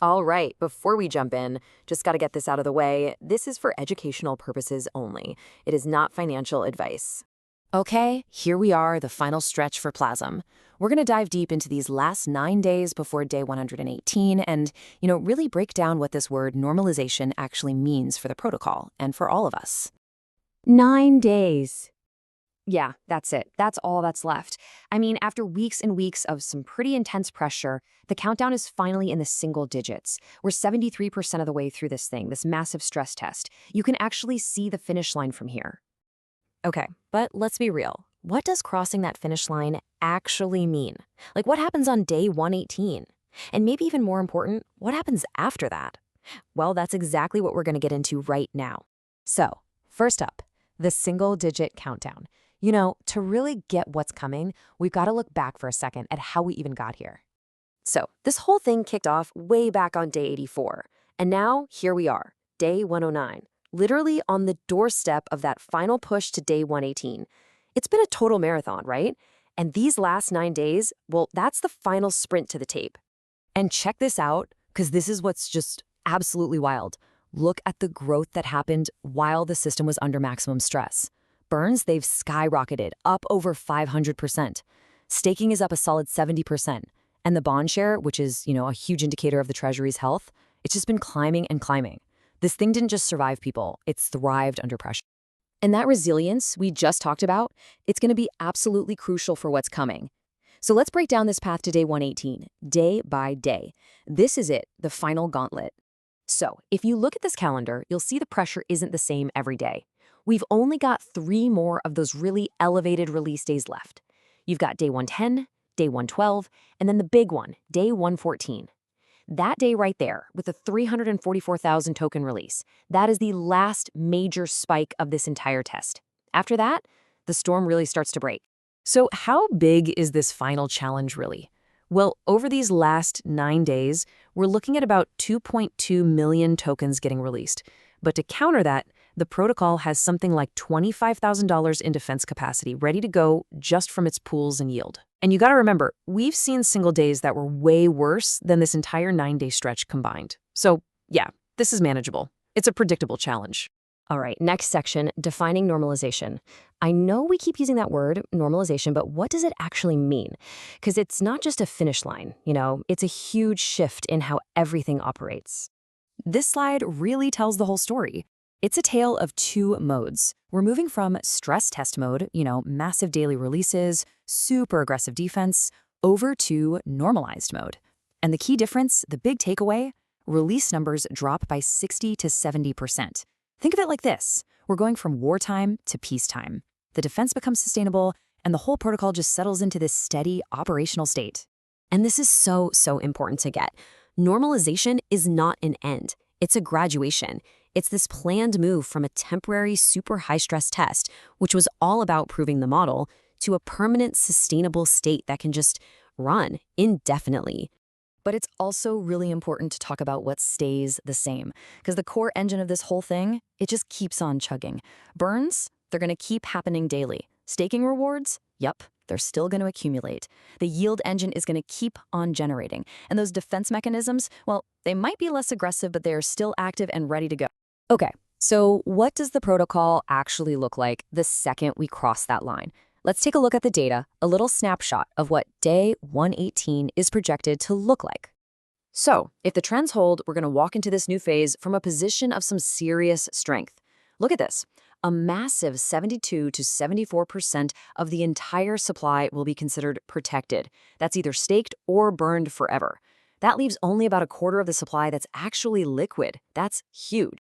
All right, before we jump in, just got to get this out of the way. This is for educational purposes only. It is not financial advice. Okay, here we are, the final stretch for PLAZM. We're going to dive deep into these last 9 days before day 118 and, really break down what this word normalization actually means for the protocol and for all of us. 9 days. Yeah, that's it. That's all that's left. I mean, after weeks and weeks of some pretty intense pressure, the countdown is finally in the single digits. We're 73% of the way through this thing, this massive stress test. You can actually see the finish line from here. Okay, but let's be real. What does crossing that finish line actually mean? Like, what happens on day 118? And maybe even more important, what happens after that? Well, that's exactly what we're going to get into right now. So, first up, the single-digit countdown. To really get what's coming, we've got to look back for a second at how we even got here. So, this whole thing kicked off way back on day 84. And now, here we are, day 109. Literally on the doorstep of that final push to day 118. It's been a total marathon, right? And these last 9 days, well, that's the final sprint to the tape. And check this out, because this is what's just absolutely wild. Look at the growth that happened while the system was under maximum stress. Burns, they've skyrocketed, up over 500%. Staking is up a solid 70%. And the bond share, which is, a huge indicator of the Treasury's health, it's just been climbing and climbing. This thing didn't just survive people, it's thrived under pressure. And that resilience we just talked about, it's going to be absolutely crucial for what's coming. So let's break down this path to day 118, day by day. This is it, the final gauntlet. So if you look at this calendar, you'll see the pressure isn't the same every day. We've only got 3 more of those really elevated release days left. You've got day 110, day 112, and then the big one, day 114. That day right there, with the 344,000 token release, that is the last major spike of this entire test. After that, the storm really starts to break. So how big is this final challenge really? Well, over these last 9 days, we're looking at about 2.2 million tokens getting released. But to counter that, the protocol has something like $25,000 in defense capacity ready to go just from its pools and yield. And you got to remember, we've seen single days that were way worse than this entire 9-day stretch combined. So yeah, this is manageable. It's a predictable challenge. All right, next section, defining normalization. I know we keep using that word, normalization, but what does it actually mean? Because it's not just a finish line, it's a huge shift in how everything operates. This slide really tells the whole story. It's a tale of 2 modes. We're moving from stress test mode, massive daily releases, super aggressive defense, over to normalized mode. And the key difference, the big takeaway, release numbers drop by 60 to 70%. Think of it like this. We're going from wartime to peacetime. The defense becomes sustainable, and the whole protocol just settles into this steady operational state. And this is so important to get. Normalization is not an end. It's a graduation. It's this planned move from a temporary super high-stress test, which was all about proving the model, to a permanent sustainable state that can just run indefinitely. But it's also really important to talk about what stays the same, because the core engine of this whole thing, it just keeps on chugging. Burns, they're going to keep happening daily. Staking rewards, yep, they're still going to accumulate. The yield engine is going to keep on generating. And those defense mechanisms, well, they might be less aggressive, but they are still active and ready to go. Okay, so what does the protocol actually look like the second we cross that line? Let's take a look at the data, a little snapshot of what day 118 is projected to look like. So, if the trends hold, we're going to walk into this new phase from a position of some serious strength. Look at this. A massive 72 to 74% of the entire supply will be considered protected. That's either staked or burned forever. That leaves only about a quarter of the supply that's actually liquid. That's huge.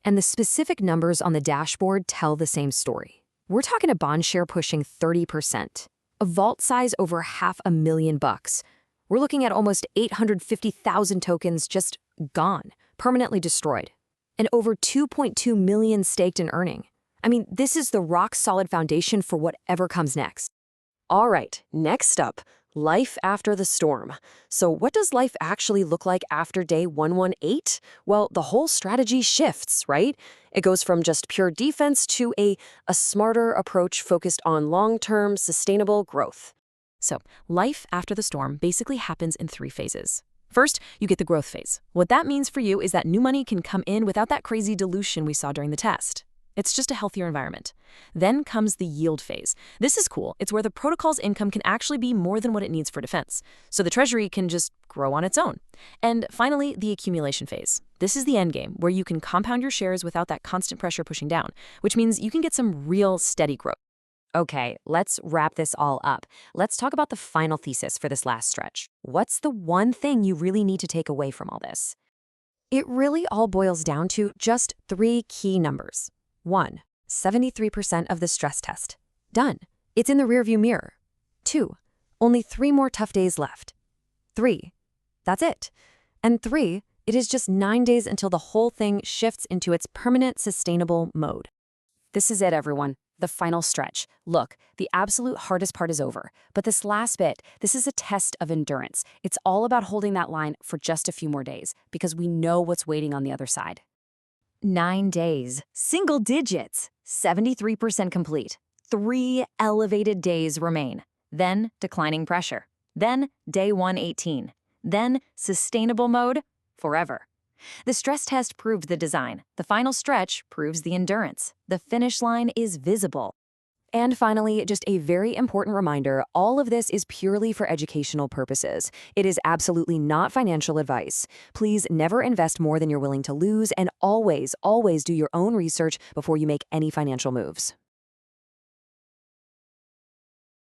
And the specific numbers on the dashboard tell the same story. We're talking a bond share pushing 30%, a vault size over $500,000. We're looking at almost 850,000 tokens just gone, permanently destroyed, and over 2.2 million staked and earning. I mean, this is the rock-solid foundation for whatever comes next. All right, next up, life after the storm. So what does life actually look like after day 118? Well, the whole strategy shifts, right? It goes from just pure defense to a smarter approach focused on long-term, sustainable growth. So life after the storm basically happens in 3 phases. First, you get the growth phase. What that means for you is that new money can come in without that crazy dilution we saw during the test. It's just a healthier environment. Then comes the yield phase. This is cool. It's where the protocol's income can actually be more than what it needs for defense. So the treasury can just grow on its own. And finally, the accumulation phase. This is the end game, where you can compound your shares without that constant pressure pushing down, which means you can get some real steady growth. Okay, let's wrap this all up. Let's talk about the final thesis for this last stretch. What's the one thing you really need to take away from all this? It really all boils down to just 3 key numbers. 1. 73% of the stress test. Done. It's in the rearview mirror. 2. Only 3 more tough days left. 3. That's it. And 3. It is just 9 days until the whole thing shifts into its permanent sustainable mode. This is it, everyone. The final stretch. Look, the absolute hardest part is over. But this last bit, this is a test of endurance. It's all about holding that line for just a few more days, because we know what's waiting on the other side. 9 days, single digits, 73% complete. 3 elevated days remain. Then declining pressure. Then day 118. Then sustainable mode forever. The stress test proved the design. The final stretch proves the endurance. The finish line is visible. And finally, just a very important reminder, all of this is purely for educational purposes. It is absolutely not financial advice. Please never invest more than you're willing to lose, and always, always do your own research before you make any financial moves.